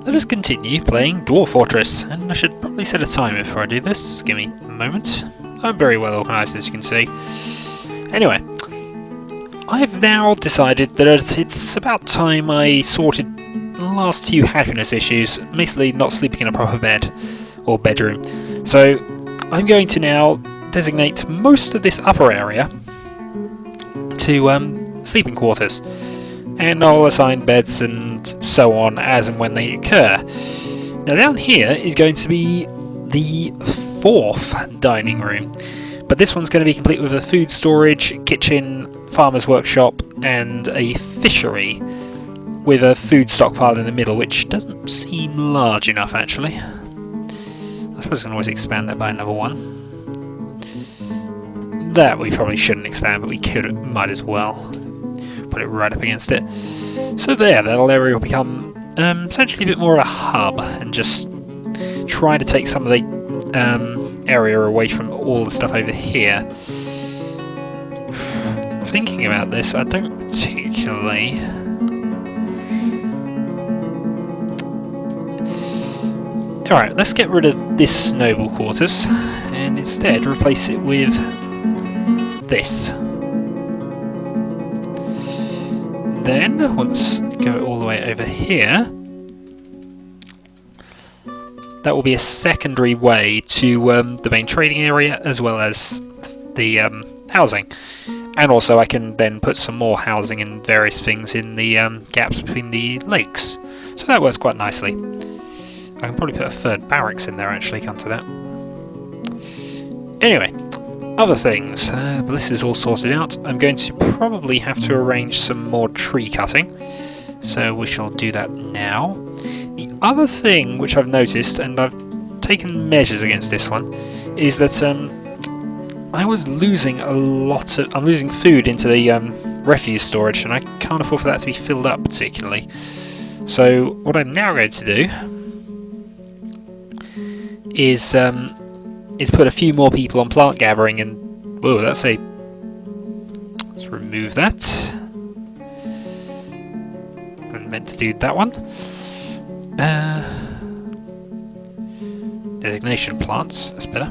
let us continue playing Dwarf Fortress, and I should probably set a timer before I do this. Give me a moment. I'm very well organised, as you can see. Anyway, I've now decided that it's about time I sorted the last few happiness issues, basically not sleeping in a proper bed or bedroom. So I'm going to now designate most of this upper area to sleeping quarters, and I'll assign beds and so on as and when they occur. Now down here is going to be the fourth dining room, but this one's going to be complete with a food storage, kitchen, farmer's workshop and a fishery with a food stockpile in the middle, which doesn't seem large enough actually. I suppose I can always expand that by another one. That we probably shouldn't expand, but we might as well. Put it right up against it. So there, that area will become essentially a bit more of a hub, and just try to take some of the area away from all the stuff over here. Thinking about this, I don't particularly... Alright, let's get rid of this noble quarters, and instead replace it with this. Then, once go all the way over here, that will be a secondary way to the main trading area as well as the housing. And also I can then put some more housing and various things in the gaps between the lakes. So that works quite nicely. I can probably put a third barracks in there actually, come to that. Anyway, other things. But this is all sorted out. I'm going to probably have to arrange some more tree cutting. So we shall do that now. The other thing which I've noticed, and I've taken measures against this one, is that I was losing I'm losing food into the refuse storage, and I can't afford for that to be filled up particularly. So what I'm now going to do is put a few more people on plant gathering, and whoa, let's remove that. I meant to do that one. Designation plants, that's better.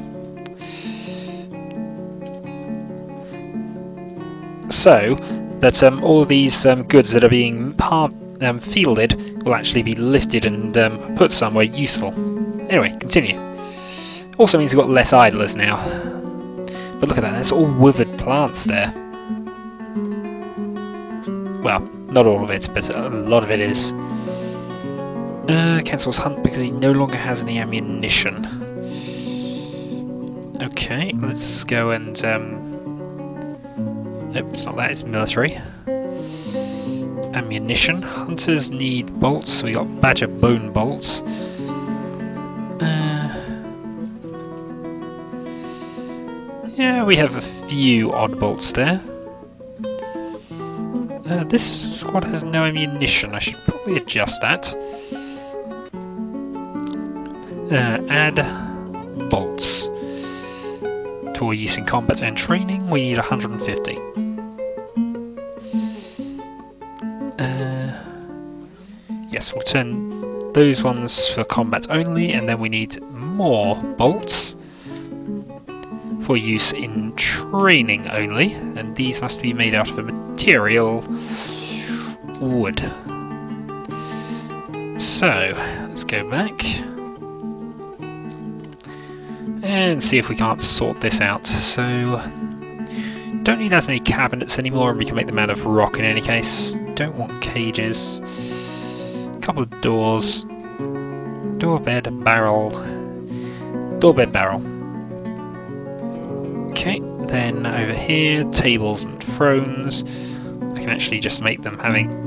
So that all of these goods that are being fielded will actually be lifted and put somewhere useful. Anyway, continue. Also means we've got less idlers now. But look at that, there's all withered plants there. Well, not all of it, but a lot of it is. Cancels hunt because he no longer has any ammunition. Okay, let's go and... Nope, it's not that, it's military. Ammunition. Hunters need bolts, so we got badger bone bolts. Yeah, we have a few odd bolts there. This squad has no ammunition, I should probably adjust that. Add bolts. For use in combat and training, we need 150. Yes, we'll turn those ones for combat only, and then we need more bolts for use in training only, and these must be made out of a material wood. So, let's go back and see if we can't sort this out. So, don't need as many cabinets anymore, and we can make them out of rock in any case. Don't want cages. Couple of doors. Door, bed, barrel. Door, bed, barrel. Okay, then over here, tables and thrones. I can actually just make them having...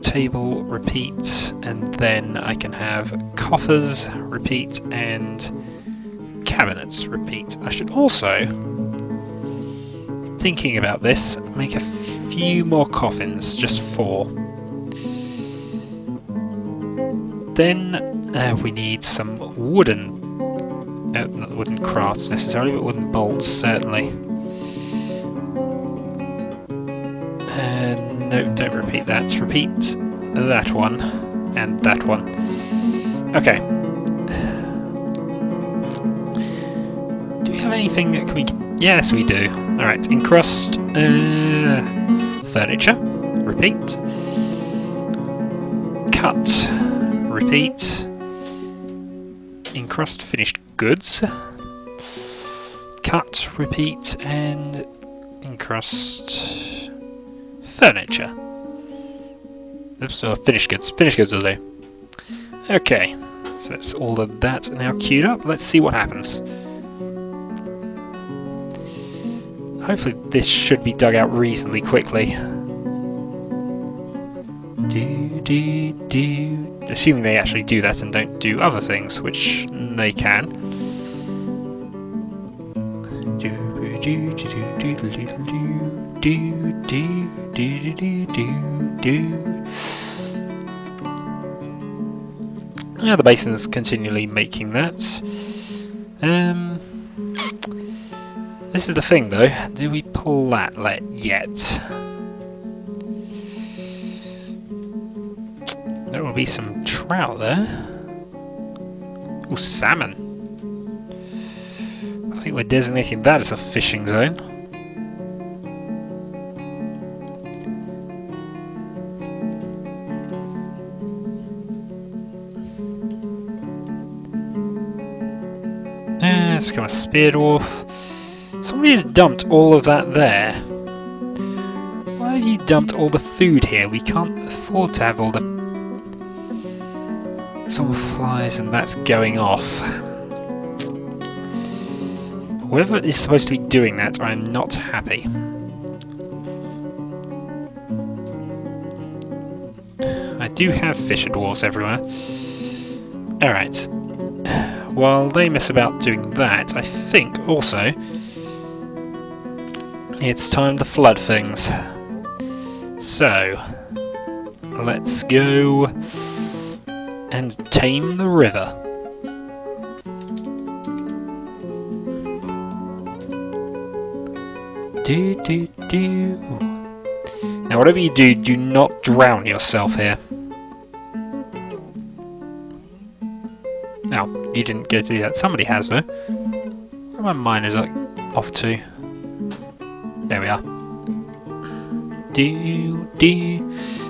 Table, repeat, and then I can have coffers, repeat, and cabinets, repeat. I should also, thinking about this, make a few more coffins, just 4. Then we need some wooden, not wooden crafts necessarily, but wooden bolts certainly. No, don't repeat that. Repeat that one and that one. Okay. Do we have anything that can we... Yes, we do. Alright, encrust furniture. Repeat. Cut. Repeat. Encrust finished goods. Cut, repeat, and encrust furniture. Oops, oh, finished goods. Finished goods will do. Okay, so that's all of that now queued up. Let's see what happens. Hopefully this should be dug out reasonably quickly. Assuming they actually do that and don't do other things, which they can. Now the basin's continually making that. This is the thing though, do we pull that yet? There will be some trout there. Oh, salmon. I think we're designating that as a fishing zone. It's become a spear dwarf. Somebody has dumped all of that there. Why have you dumped all the food here? We can't afford to have all the sort of flies and that's going off. Whoever is supposed to be doing that, I'm not happy. I do have fisher dwarves everywhere. Alright. While they mess about doing that, I think also it's time to flood things. So, let's go and tame the river. Now whatever you do, do not drown yourself here. Now, you didn't go to do that. Somebody has though. Where are my miners off to? There we are.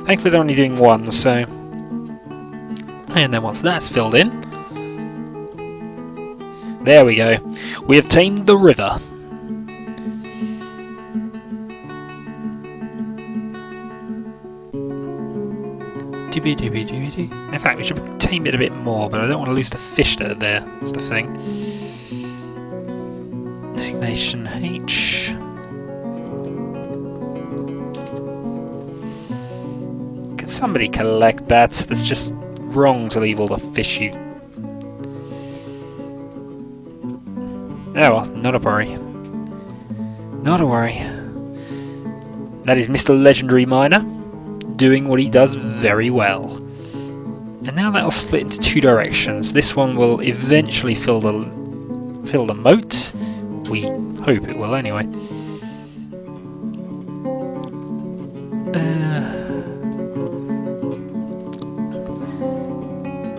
Thankfully they're only doing one, so... And then once that's filled in... There we go. We have tamed the river. In fact, we should tame it a bit more, but I don't want to lose the fish that are there. That's the thing. Designation H. Could somebody collect that? That's just wrong to leave all the fish you... Oh well, not a worry. Not a worry. That is Mr. Legendary Miner, doing what he does very well. And now that'll split into two directions. This one will eventually fill the moat. We hope it will anyway.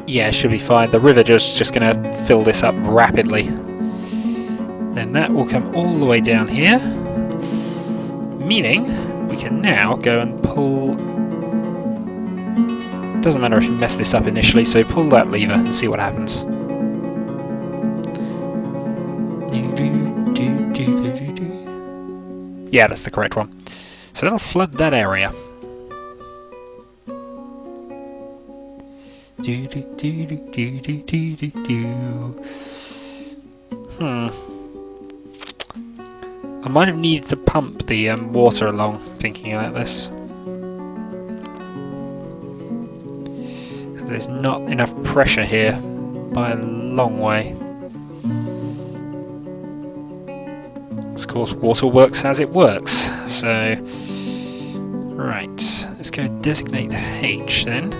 Yeah, it should be fine. The river just going to fill this up rapidly. Then that will come all the way down here. Meaning we can now go and pull... Doesn't matter if you mess this up initially, so pull that lever and see what happens. Yeah, that's the correct one. So that'll flood that area. I might have needed to pump the water along, thinking about this. There's not enough pressure here by a long way. Of course, water works as it works. So, right, let's go designate H then.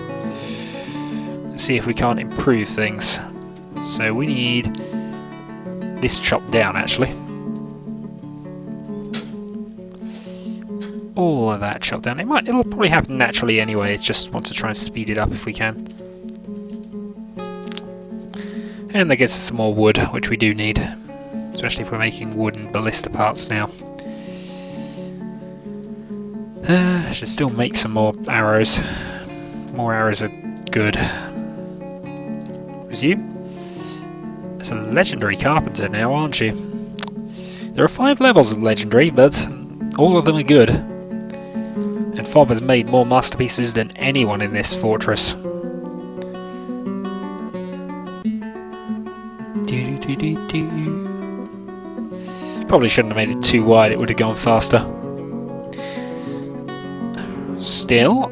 Let's see if we can't improve things. So we need this chopped down actually. all of that chopped down. It'll probably happen naturally anyway. It's just want to try and speed it up if we can. And that gets us some more wood, which we do need, especially if we're making wooden ballista parts now. Should still make some more arrows. More arrows are good. Resume. It's a legendary carpenter now, aren't you? There are 5 levels of legendary, but all of them are good. And Fob has made more masterpieces than anyone in this fortress. Probably shouldn't have made it too wide, it would have gone faster. Still.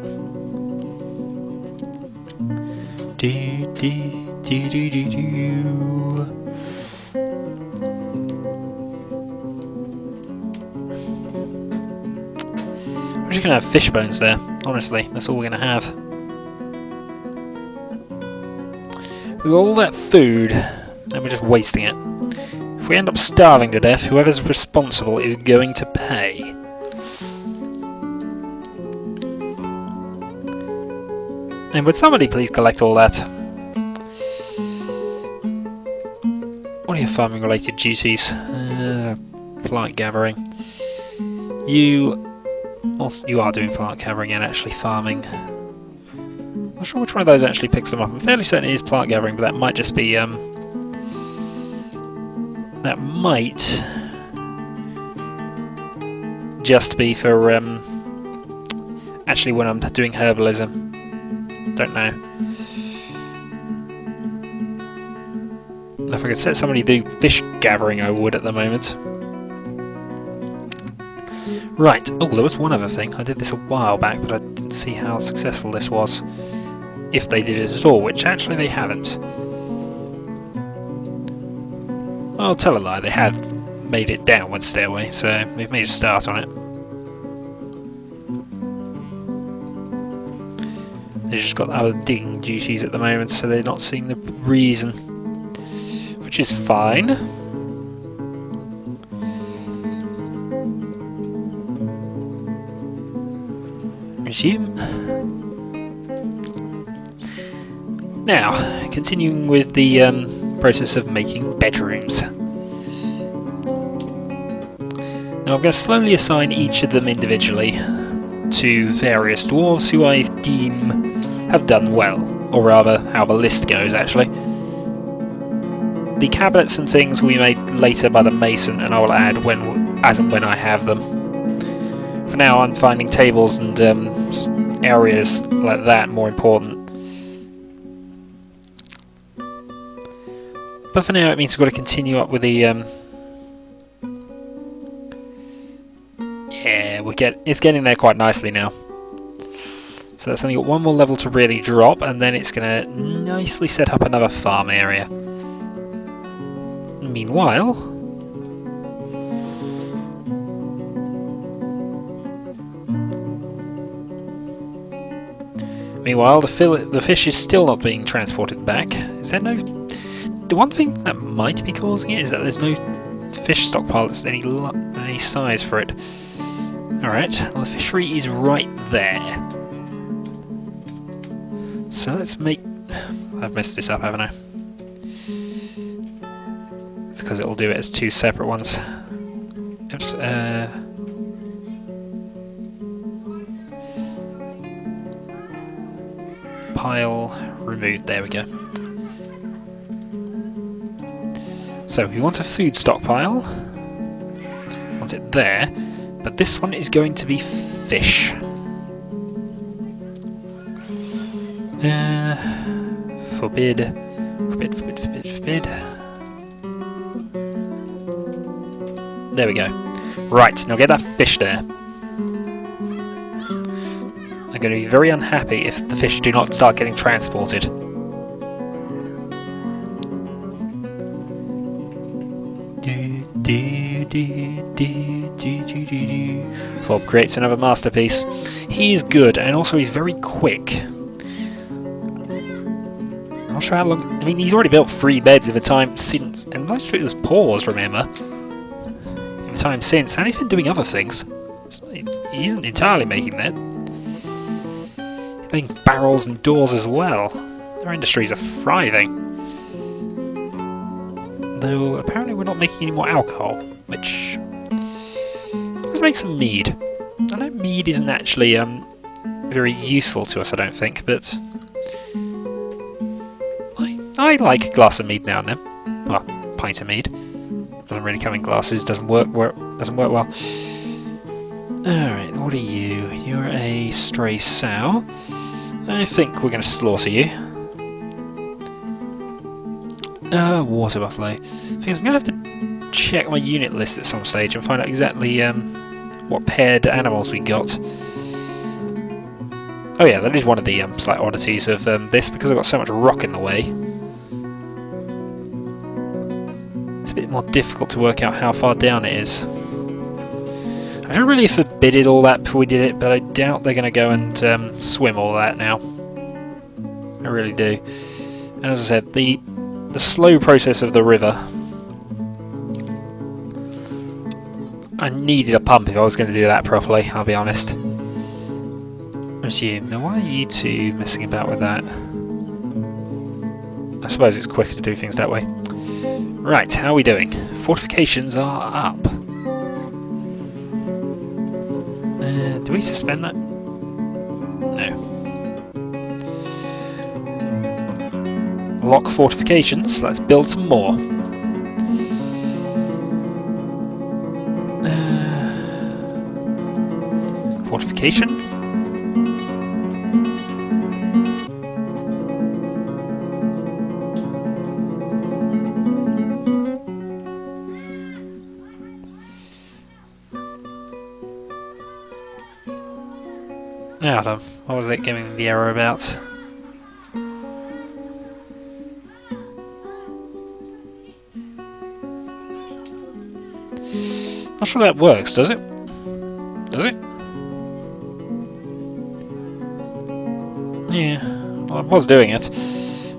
We're just gonna have fish bones there, honestly, that's all we're gonna have. We got all that food, and we're just wasting it. If we end up starving to death, whoever's responsible is going to pay. And would somebody please collect all that? What are your farming related duties? Plant gathering. You are doing plant gathering and actually farming. I'm not sure which one of those actually picks them up. I'm fairly certain it is plant gathering, but that might just be that might just be for actually when I'm doing herbalism. Don't know. If I could set somebody to do fish gathering, I would at the moment. Right. Oh, there was one other thing. I did this a while back, but I didn't see how successful this was. If they did it at all, which actually they haven't. I'll tell a lie, they have made it downward stairway, so we've made a start on it. They've just got other digging duties at the moment, so they're not seeing the reason. Which is fine. Resume. Now, continuing with the process of making bedrooms. Now I'm going to slowly assign each of them individually to various dwarves who I deem have done well, or rather how the list goes actually. The cabinets and things will be made later by the mason, and I will add as and when I have them. For now I'm finding tables and areas like that more important. But for now it means we've got to continue up with the yeah, it's getting there quite nicely now. So that's only got one more level to really drop, and then it's going to nicely set up another farm area. Meanwhile, the fish is still not being transported back. Is there no... The one thing that might be causing it is that there's no fish stockpile that's any size for it. Alright, well, the fishery is right there. So let's make... I've messed this up, haven't I? It's because it'll do it as 2 separate ones. Oops, pile removed, there we go. So we want a food stockpile. Want it there, but this one is going to be fish. Forbid. There we go. Right, now get that fish there. I'm going to be very unhappy if the fish do not start getting transported. Fob creates another masterpiece. He's good, and also he's very quick. I'm not sure how long... I mean, he's already built 3 beds in the time since, and most of it was paws, remember? In the time since, and he's been doing other things. So he isn't entirely making that. He's making barrels and doors as well. Our industries are thriving. Though apparently we're not making any more alcohol, which... Let's make some mead. I know mead isn't actually very useful to us, I don't think, but... I like a glass of mead now and then. Well, pint of mead. Doesn't really come in glasses, doesn't work well. Alright, what are you? You're a stray sow. I think we're going to slaughter you. Water buffalo. Thing is, I'm going to have to check my unit list at some stage and find out exactly what paired animals we got. Oh yeah, that is one of the slight oddities of this, because I've got so much rock in the way. It's a bit more difficult to work out how far down it is. I should really have forbidded all that before we did it, but I doubt they're going to go and swim all that now. I really do. And as I said, the slow process of the river... I needed a pump if I was going to do that properly, I'll be honest. Assume. Now why are you two messing about with that? I suppose it's quicker to do things that way. Right, how are we doing? Fortifications are up. Do we suspend that? No. Lock fortifications. Let's build some more. Fortification. Now, what was it giving the error about? Not sure that works, does it? Does it? Yeah, well, I was doing it.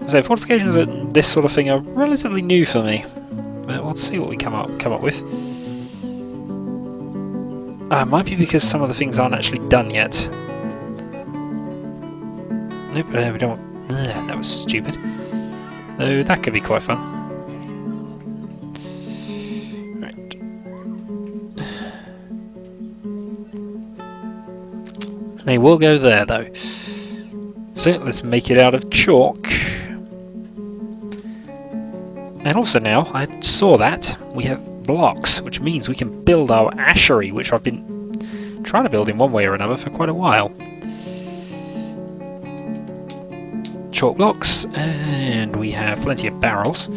So fortifications and this sort of thing are relatively new for me, but we'll see what we come up with. It might be because some of the things aren't actually done yet. Nope, we don't. That was stupid. Though that could be quite fun. Right. They will go there though. So let's make it out of chalk. And also now, I saw that, we have blocks, which means we can build our ashery, which I've been trying to build in one way or another for quite a while. Chalk blocks, and we have plenty of barrels.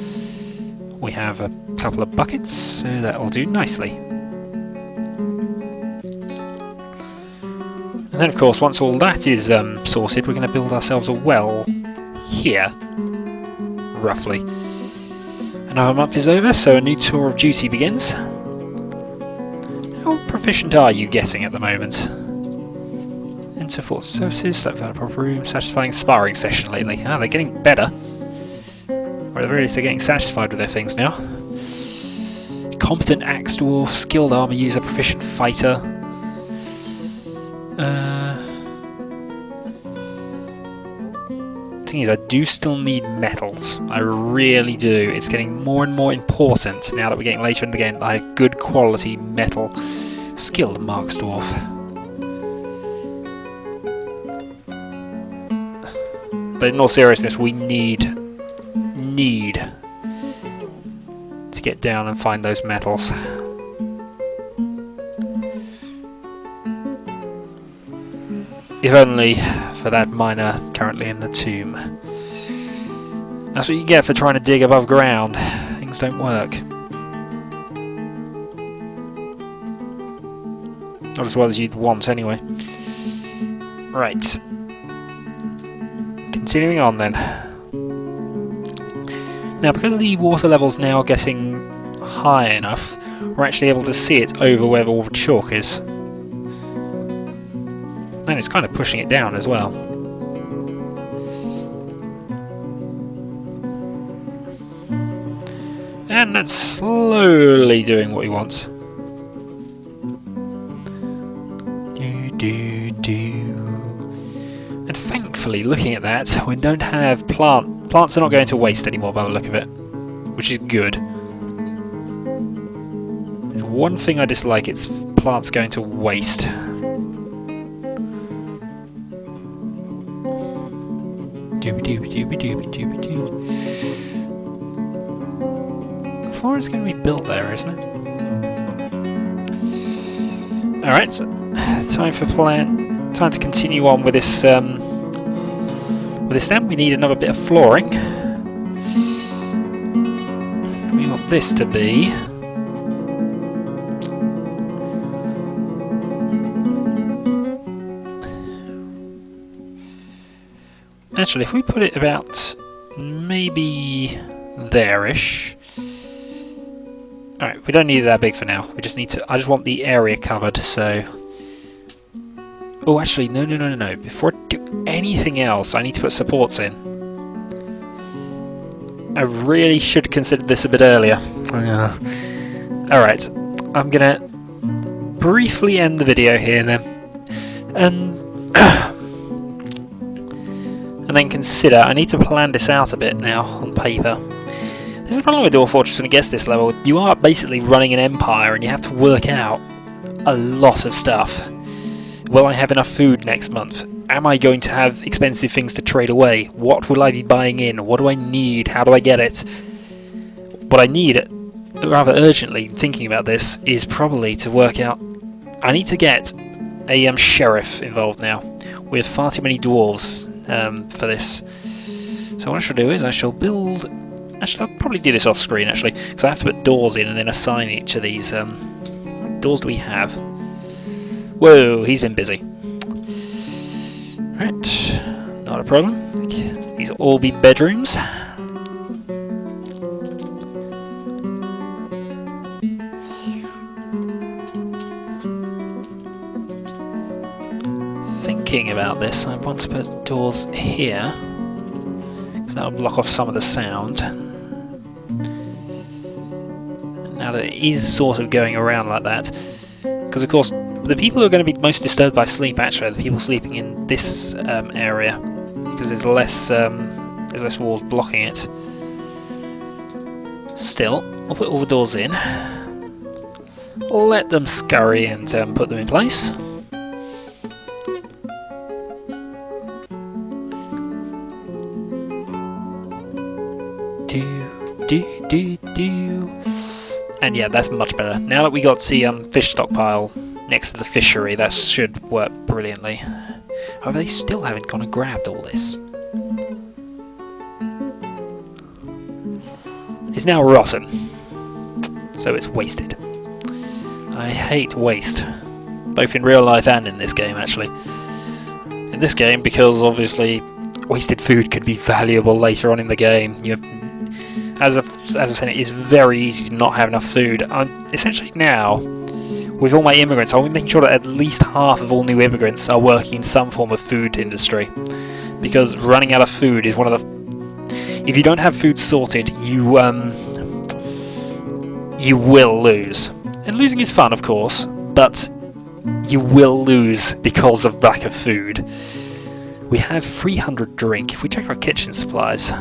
We have a couple of buckets, so that will do nicely. And then of course, once all that is sorted, we're going to build ourselves a well here, roughly. Another month is over, so a new tour of duty begins. How proficient are you getting at the moment? Enter Fort Services, select a proper room, satisfying sparring session lately. Ah, they're getting better. Or at the very least, they're getting satisfied with their things now. Competent axe dwarf, skilled armor user, proficient fighter. Thing is, I do still need metals. I really do. It's getting more and more important now that we're getting later in the game. I have good quality metal. Skilled marks dwarf. But in all seriousness, we need to get down and find those metals. If only for that miner currently in the tomb. That's what you get for trying to dig above ground. Things don't work. Not as well as you'd want anyway. Right. Continuing on then. Now, because the water level's now getting high enough, we're actually able to see it over where all the chalk is. And it's kind of pushing it down as well. And that's slowly doing what we want. And thankfully, looking at that, we don't have plants are not going to waste anymore by the look of it, which is good. There's one thing I dislike, it's plants going to waste. Doobie doobie doobie doobie doobie doo. The floor is going to be built there, isn't it? Alright, so time to continue on with this then. We need another bit of flooring. We want this to be actually, if we put it about maybe there-ish. Alright, we don't need it that big for now. We just need to. I just want the area covered, so. Oh, actually, no. Before I do anything else, I need to put supports in. I really should have considered this a bit earlier. Alright, I'm gonna briefly end the video here then. And then consider, I need to plan this out a bit now on paper. This is the problem with Dwarf Fortress when it gets to this level. You are basically running an empire and you have to work out a lot of stuff. Will I have enough food next month? Am I going to have expensive things to trade away? What will I be buying in? What do I need? How do I get it? What I need, rather urgently, thinking about this, is probably to work out... I need to get a sheriff involved now. We have far too many dwarves for this. So what I shall do is I shall build... Actually, I'll probably do this off screen, actually, because I have to put doors in and then assign each of these. What doors do we have? Whoa, he's been busy. Right, not a problem. These will all be bedrooms. Thinking about this, I want to put doors here, because that'll block off some of the sound. Now that it is sort of going around like that, because of course the people who are going to be most disturbed by sleep actually are the people sleeping in this area, because there's less walls blocking it. Still, I'll put all the doors in, let them scurry and put them in place. And yeah, that's much better. Now that we got the fish stockpile next to the fishery, that should work brilliantly. However, they still haven't gone and grabbed all this. It's now rotten, so it's wasted. I hate waste, both in real life and in this game, actually. In this game, because obviously wasted food could be valuable later on in the game. You have, as I've said, it is very easy to not have enough food. Essentially now, with all my immigrants, I'll be making sure that at least half of all new immigrants are working in some form of food industry. Because running out of food is one of the... If you don't have food sorted, you will lose. And losing is fun, of course, but you will lose because of lack of food. We have 300 drink. If we check our kitchen supplies...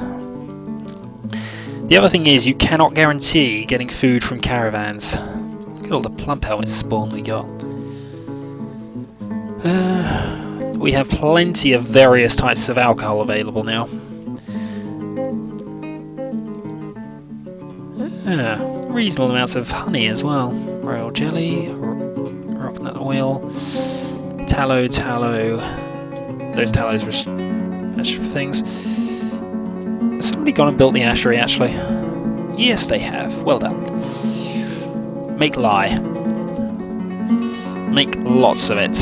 The other thing is, you cannot guarantee getting food from caravans. Look at all the plump helmet spawn we got. We have plenty of various types of alcohol available now. Reasonable amounts of honey as well. Royal jelly, rocknut oil, tallow. Those tallows were extra things. Has somebody gone and built the ashery, actually? Yes, they have. Well done. Make lye. Make lots of it.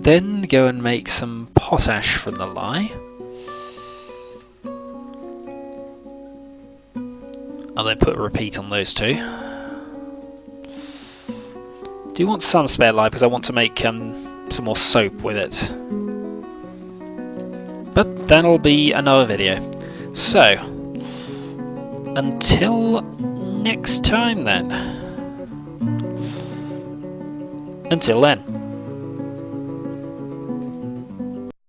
Then go and make some potash from the lye. I'll then put a repeat on those two. Do want some spare lye because I want to make some more soap with it. But that'll be another video. So, until next time then. Until then.